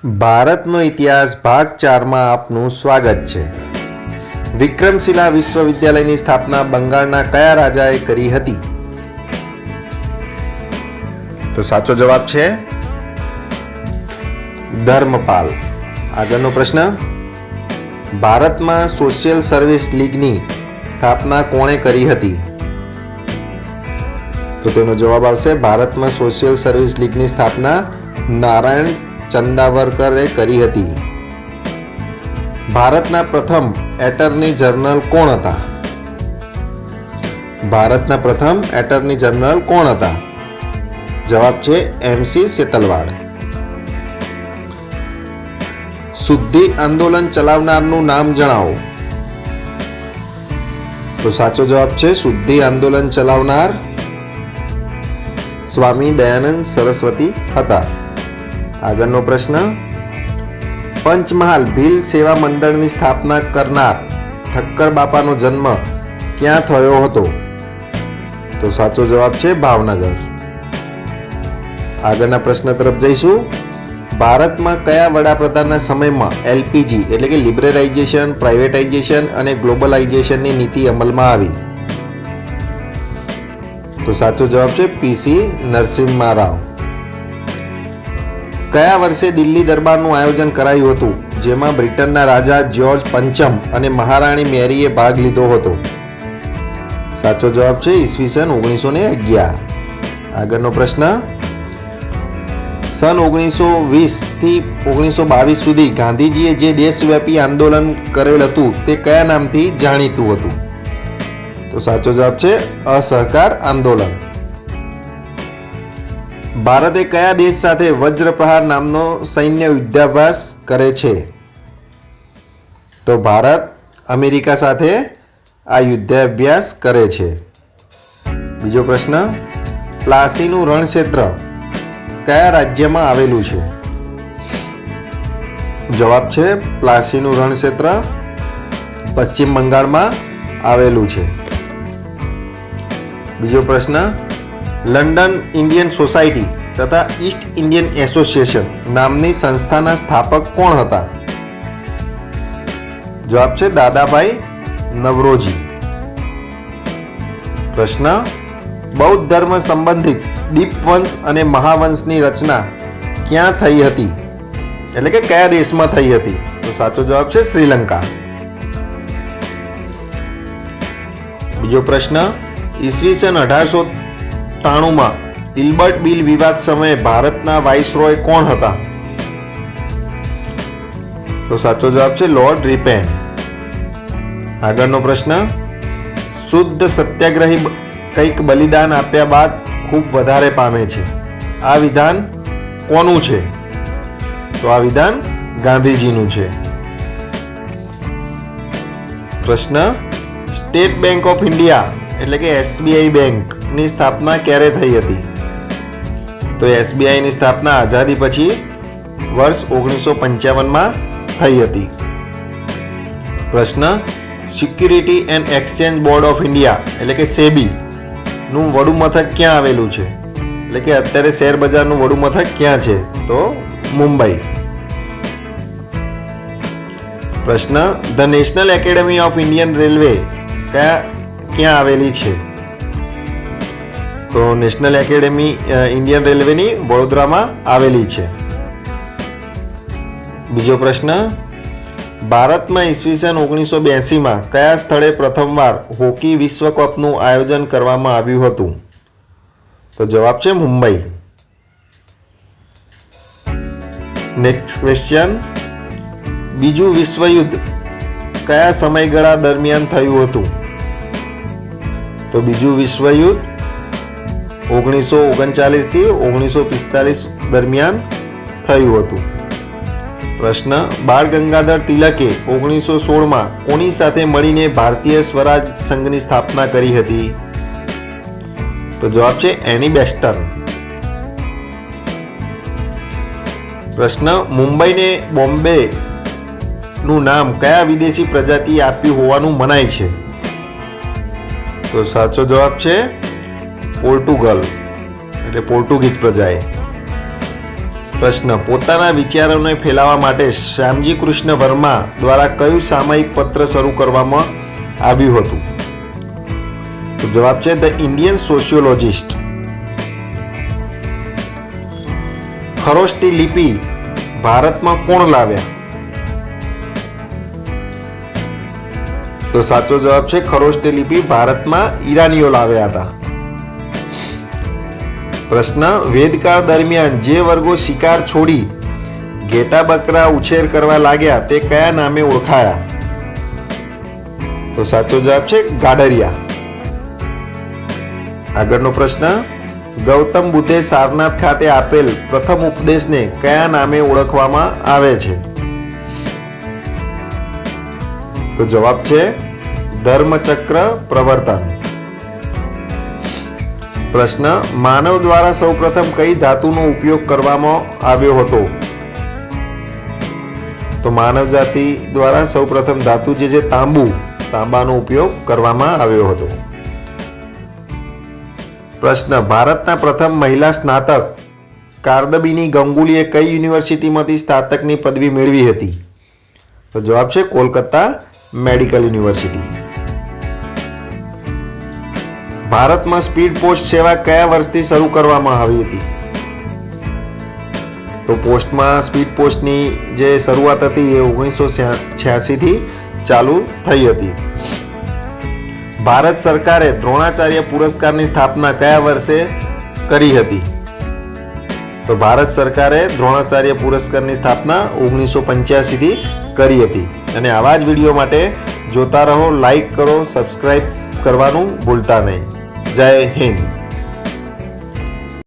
ભારતનો ઇતિહાસ ભાગ 4માં આપનું સ્વાગત છે. વિક્રમશિલા વિશ્વવિદ્યાલયની સ્થાપના બંગાળના કયા રાજાએ કરી હતી? તો સાચો જવાબ છે ધર્મપાલ. આગળનો પ્રશ્ન, ભારતમાં સોશિયલ સર્વિસ લીગની સ્થાપના કોણે કરી હતી? તો તેનો જવાબ આવશે ભારતમાં સોશિયલ સર્વિસ લીગની સ્થાપના નારાયણ ચંદાવરકરે કરી હતી. ભારતના પ્રથમ એટર્ની જનરલ કોણ હતા? ભારતના પ્રથમ એટર્ની જનરલ કોણ હતા? જવાબ છે MC સેતલવાડ. શુદ્ધિ આંદોલન ચલાવનારનું નામ જણાવો. તો સાચો જવાબ છે શુદ્ધિ આંદોલન ચલાવનાર સ્વામી દયાનંદ સરસ્વતી હતા. આગળનો પ્રશ્ન, પંચમહાલ ભીલ સેવા મંડળની સ્થાપના કરનાર ઠક્કર બાપાનો જન્મ ક્યાં થયો હતો? તો સાચો જવાબ છે ભાવનગર. આગળના પ્રશ્ન તરફ જઈશું. ભારતમાં કયા વડાપ્રધાનના સમયમાં LPG એટલે કે લિબરલાઇઝેશન, પ્રાઇવેટાઇઝેશન અને ગ્લોબલાઇઝેશનની નીતિ અમલમાં આવી? તો સાચો જવાબ છે PC નરસિમ્હા રાવ. કયા વર્ષે દિલ્હી દરબારનું આયોજન કરાયું હતું, જેમાં બ્રિટનના રાજા જ્યોર્જ પંચમ અને મહારાણી મેરીએ ભાગ લીધો હતો? સાચો જવાબ છે ઈસવીસન 1911. આગળનો પ્રશ્ન, સન 1920 થી 1922 સુધી ગાંધીજીએ જે દેશવ્યાપી આંદોલન કરેલ હતું તે કયા નામથી જાણીતું હતું? તો સાચો જવાબ છે અસહકાર આંદોલન. ભારતે કયા દેશ સાથે વજ્રપ્રહાર નામનો સૈન્ય યુદ્ધાભ્યાસ કરે છે? તો ભારત અમેરિકા સાથે આ યુદ્ધાભ્યાસ કરે છે. બીજો પ્રશ્ન, પ્લાસીનું રણક્ષેત્ર કયા રાજ્યમાં આવેલું છે? જવાબ છે પ્લાસીનું રણક્ષેત્ર પશ્ચિમ બંગાળમાં આવેલું છે. બીજો પ્રશ્ન, લંડન ઇન્ડિયન સોસાયટી તથા ઈસ્ટ ઇન્ડિયન એસોસિએશન નામની સંસ્થાના સ્થાપક કોણ હતા? જવાબ છે દાદાભાઈ નવરોજી. પ્રશ્ન, બૌદ્ધ ધર્મ સંબંધિત દીપવંશ અને મહાવંશની રચના ક્યાં થઈ હતી, એટલે કે કયા દેશમાં થઈ હતી? તો સાચો જવાબ છે શ્રીલંકા. બીજો પ્રશ્ન, ઈસવીસન 1893માં ઇલ્બર્ટ બિલ વિવાદ સમયે ભારતના વાઇસરોય કોણ હતા? તો સાચો જવાબ છે લોર્ડ રિપેન. આગળનો પ્રશ્ન, શુદ્ધ સત્યાગ્રહી કંઈક બલિદાન આપ્યા બાદ ખૂબ વધારે પામે છે, આ વિધાન કોનું છે? તો આ વિધાન ગાંધીજીનું છે. પ્રશ્ન, સ્ટેટ બેંક ઓફ ઇન્ડિયા એટલે કે SBI બેંકની સ્થાપના ક્યારે થઈ હતી? તો SBIની સ્થાપના આઝાદી પછી વર્ષ 1955માં થઈ હતી. પ્રશ્ન, security and exchange board of India એટલે કે SEBI નું વડું મથક ક્યાં આવેલું છે, એટલે કે અત્યારે શેર બજારનું વડું મથક ક્યાં છે? તો મુંબઈ. પ્રશ્ન, the national academy of Indian railway ક્યાં આવેલી છે? તો નેશનલ એકેડમી ઇન્ડિયન રેલવેની વડોદરામાં આવેલી છે. બીજો પ્રશ્ન, ભારતમાં ઈસવીસન 1982માં કયા સ્થળે પ્રથમવાર હોકી વિશ્વકપનું આયોજન કરવામાં આવ્યું હતું? તો જવાબ છે મુંબઈ. નેક્સ્ટ ક્વેશ્ચન, બીજું વિશ્વયુદ્ધ કયા સમયગાળા દરમિયાન થયું હતું? તો બીજું વિશ્વયુદ્ધ 1939 થી 1945 દરમિયાન થયું હતું. પ્રશ્ન, બાળ ગંગાધર તિલકે 1916માં કોની સાથે મળીને ભારતીય સ્વરાજ સંઘની સ્થાપના કરી હતી? તો જવાબ છે એની બેસ્ટન. પ્રશ્ન, મુંબઈને બોમ્બે નું નામ કયા વિદેશી પ્રજાતિએ આપ્યું હોવાનું મનાય છે? તો સાચો જવાબ છે પોર્ટુગલ એટલે પોર્ટુગીઝ પ્રજાએ. પ્રશ્ન, પોતાના વિચારોને ફેલાવવા માટે શ્યામજી કૃષ્ણ વર્મા દ્વારા કયું સામયિક પત્ર શરૂ કરવામાં આવ્યું હતું? તો જવાબ છે ધ ઇન્ડિયન સોશિયોલોજિસ્ટ. ખરોષ્ટી લિપિ ભારતમાં કોણ લાવ્યા? તો સાચો જવાબ છે ખરોષ્ટી લિપિ ભારતમાં ઈરાનીઓ લાવ્યા હતા. પ્રશ્ન, વેદકાળ દરમિયાન જે વર્ગો શિકાર છોડી ઘેટા બકરા ઉછેર કરવા લાગ્યા તે કયા નામે ઓળખાયા? તો સાચો જવાબ છે ગાડરિયા. આગળનો પ્રશ્ન, ગૌતમ બુદ્ધે સારનાથ ખાતે આપેલ પ્રથમ ઉપદેશને કયા નામે ઓળખવામાં આવે છે? તો જવાબ છે ધર્મચક્ર પ્રવર્તન. પ્રશ્ન, માનવ દ્વારા સૌપ્રથમ કઈ ધાતુનો ઉપયોગ કરવામાં આવ્યો હતો? તો માનવ જાતિ દ્વારા સૌપ્રથમ ધાતુ જે તાંબાનો ઉપયોગ કરવામાં આવ્યો હતો. પ્રશ્ન, ભારતના પ્રથમ મહિલા સ્નાતક કાર્દબીની ગંગુલીએ કઈ યુનિવર્સિટીમાંથી સ્નાતકની પદવી મેળવી હતી? તો જવાબ છે કોલકાતા મેડિકલ યુનિવર્સિટી. ભારતમાં સ્પીડ પોસ્ટ સેવા કયા વર્ષથી શરૂ કરવામાં આવી હતી? તો સ્પીડ પોસ્ટની જે શરૂઆત હતી એ 1986 થી ચાલુ થઈ હતી. ભારત સરકારે દ્રોણાચાર્ય પુરસ્કારની સ્થાપના કયા વર્ષે કરી હતી? તો ભારત સરકારે દ્રોણાચાર્ય પુરસ્કારની સ્થાપના 1985 થી કરી હતી. અને આવા જ વિડીયો માટે જોતા રહો, લાઈક કરો, સબસ્ક્રાઇબ કરવાનું ભૂલતા નહીં. જય હિન્દ.